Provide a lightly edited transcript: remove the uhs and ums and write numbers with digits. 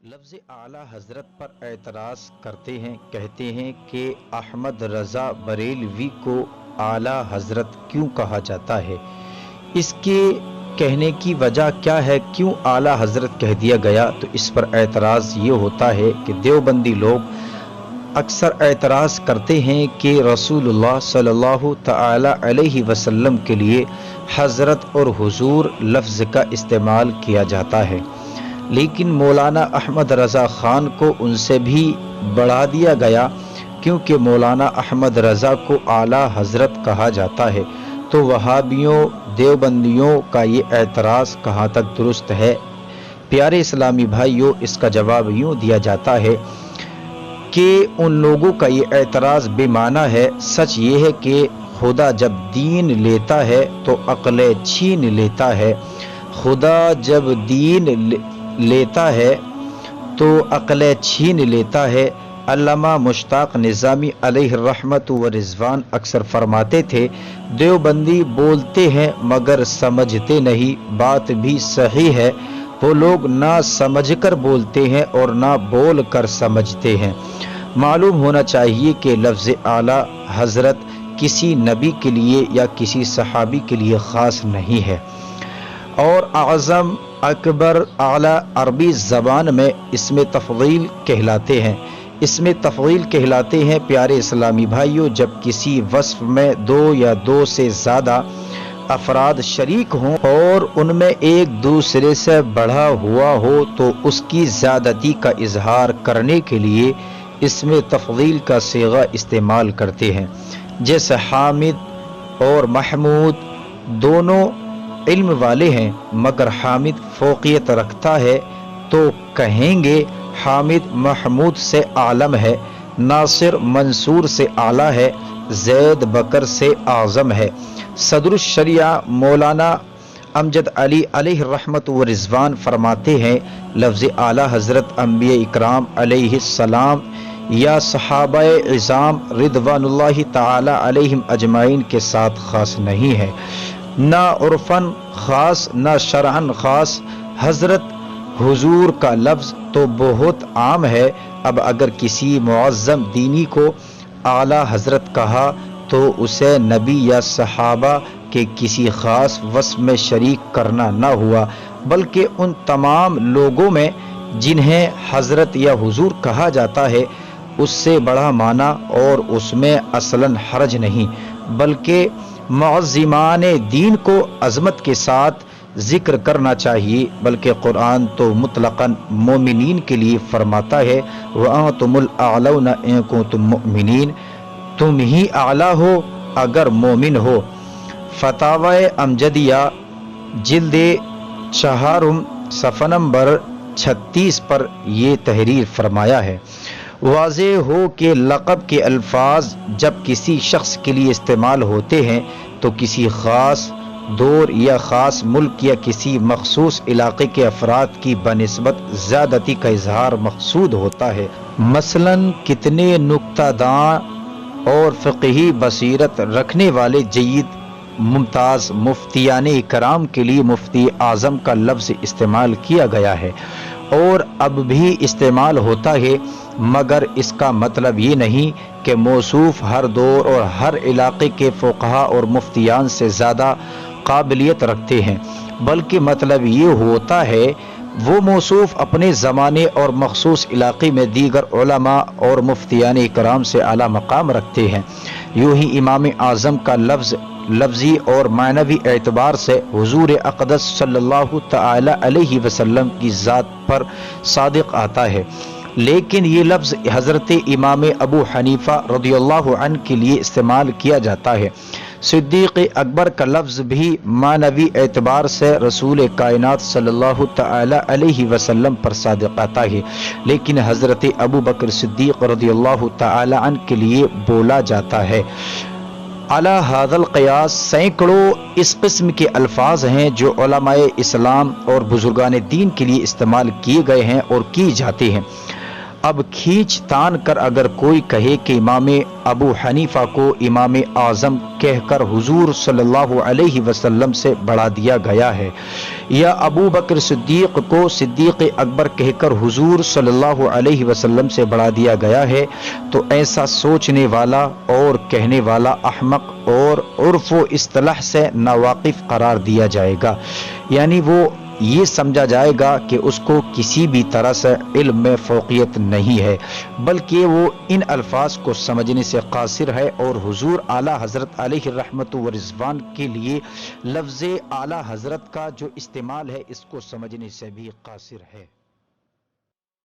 لفظ اعلیٰ حضرت پر اعتراض کرتے ہیں، کہتے ہیں کہ احمد رضا بریلوی کو اعلیٰ حضرت کیوں کہا جاتا ہے؟ اس کے کہنے کی وجہ کیا ہے؟ کیوں اعلیٰ حضرت کہہ دیا گیا؟ تو اس پر اعتراض یہ ہوتا ہے کہ دیوبندی لوگ اکثر اعتراض کرتے ہیں کہ رسول اللہ صلی اللہ تعالی علیہ وسلم کے لیے حضرت اور حضور لفظ کا استعمال کیا جاتا ہے، لیکن مولانا احمد رضا خان کو ان سے بھی بڑھا دیا گیا، کیونکہ مولانا احمد رضا کو اعلیٰ حضرت کہا جاتا ہے۔ تو وہابیوں دیوبندیوں کا یہ اعتراض کہاں تک درست ہے؟ پیارے اسلامی بھائیوں، اس کا جواب یوں دیا جاتا ہے کہ ان لوگوں کا یہ اعتراض بے معنی ہے۔ سچ یہ ہے کہ خدا جب دین لیتا ہے تو عقل چھین لیتا ہے۔ خدا جب دین لیتا ہے تو عقل چھین لیتا ہے۔ علامہ مشتاق نظامی علیہ الرحمت و رضوان اکثر فرماتے تھے، دیوبندی بولتے ہیں مگر سمجھتے نہیں۔ بات بھی صحیح ہے، وہ لوگ نہ سمجھ کر بولتے ہیں اور نہ بول کر سمجھتے ہیں۔ معلوم ہونا چاہیے کہ لفظ اعلیٰ حضرت کسی نبی کے لیے یا کسی صحابی کے لیے خاص نہیں ہے، اور اعظم، اکبر، اعلیٰ عربی زبان میں اسم تفضیل کہلاتے ہیں۔ اسم تفضیل کہلاتے ہیں پیارے اسلامی بھائیوں جب کسی وصف میں دو یا دو سے زیادہ افراد شریک ہوں اور ان میں ایک دوسرے سے بڑھا ہوا ہو تو اس کی زیادتی کا اظہار کرنے کے لیے اسم تفضیل کا صیغہ استعمال کرتے ہیں۔ جیسے حامد اور محمود دونوں علم والے ہیں، مگر حامد فوقیت رکھتا ہے تو کہیں گے حامد محمود سے عالم ہے، ناصر منصور سے اعلیٰ ہے، زید بکر سے اعظم ہے۔ صدر الشریعہ مولانا امجد علی علیہ الرحمت و رضوان فرماتے ہیں، لفظ اعلیٰ حضرت انبیاء اکرام علیہ السلام یا صحابہ عظام رضوان اللہ تعالی علیہم اجمعین کے ساتھ خاص نہیں ہے، نہ عرفاً خاص نہ شرعاً خاص۔ حضرت حضور کا لفظ تو بہت عام ہے۔ اب اگر کسی معظم دینی کو اعلیٰ حضرت کہا تو اسے نبی یا صحابہ کے کسی خاص وصف میں شریک کرنا نہ ہوا، بلکہ ان تمام لوگوں میں جنہیں حضرت یا حضور کہا جاتا ہے اس سے بڑا معنی اور اس میں اصلاً حرج نہیں، بلکہ معظمان دین کو عظمت کے ساتھ ذکر کرنا چاہیے۔ بلکہ قرآن تو مطلقاً مومنین کے لیے فرماتا ہے، وَأَنْتُمُ الْأَعْلَوْنَ إِن كُنتُم مُؤْمِنِينَ، تم ہی اعلیٰ ہو اگر مومن ہو۔ فتاوی امجدیہ جلد 4 صفحہ نمبر 36 پر یہ تحریر فرمایا ہے۔ واضح ہو کہ لقب کے الفاظ جب کسی شخص کے لیے استعمال ہوتے ہیں تو کسی خاص دور یا خاص ملک یا کسی مخصوص علاقے کے افراد کی بنسبت زیادتی کا اظہار مقصود ہوتا ہے۔ مثلاً کتنے نکتہ داں اور فقہی بصیرت رکھنے والے جید ممتاز مفتیان کرام کے لیے مفتی اعظم کا لفظ استعمال کیا گیا ہے اور اب بھی استعمال ہوتا ہے، مگر اس کا مطلب یہ نہیں کہ موصوف ہر دور اور ہر علاقے کے فقہا اور مفتیان سے زیادہ قابلیت رکھتے ہیں، بلکہ مطلب یہ ہوتا ہے وہ موصوف اپنے زمانے اور مخصوص علاقے میں دیگر علماء اور مفتیان کرام سے اعلیٰ مقام رکھتے ہیں۔ یوں ہی امام اعظم کا لفظ لفظی اور معنوی اعتبار سے حضور اقدس صلی اللہ تعالی علیہ وسلم کی ذات پر صادق آتا ہے، لیکن یہ لفظ حضرت امام ابو حنیفہ رضی اللہ عنہ کے لیے استعمال کیا جاتا ہے۔ صدیق اکبر کا لفظ بھی معنوی اعتبار سے رسول کائنات صلی اللہ تعالی علیہ وسلم پر صادق آتا ہے، لیکن حضرت ابو بکر صدیق رضی اللہ تعالی عنہ کے لیے بولا جاتا ہے۔ علی ھذا القیاس سینکڑوں اس قسم کے الفاظ ہیں جو علماء اسلام اور بزرگان دین کے لیے استعمال کیے گئے ہیں اور کی جاتے ہیں۔ اب کھینچ تان کر اگر کوئی کہے کہ امام ابو حنیفہ کو امام اعظم کہہ کر حضور صلی اللہ علیہ وسلم سے بڑھا دیا گیا ہے، یا ابو بکر صدیق کو صدیق اکبر کہہ کر حضور صلی اللہ علیہ وسلم سے بڑھا دیا گیا ہے، تو ایسا سوچنے والا اور کہنے والا احمق اور عرف و اصطلاح سے ناواقف قرار دیا جائے گا، یعنی وہ یہ سمجھا جائے گا کہ اس کو کسی بھی طرح سے علم میں فوقیت نہیں ہے، بلکہ وہ ان الفاظ کو سمجھنے سے قاصر ہے، اور حضور اعلیٰ حضرت علیہ الرحمت و رضوان کے لیے لفظ اعلیٰ حضرت کا جو استعمال ہے اس کو سمجھنے سے بھی قاصر ہے۔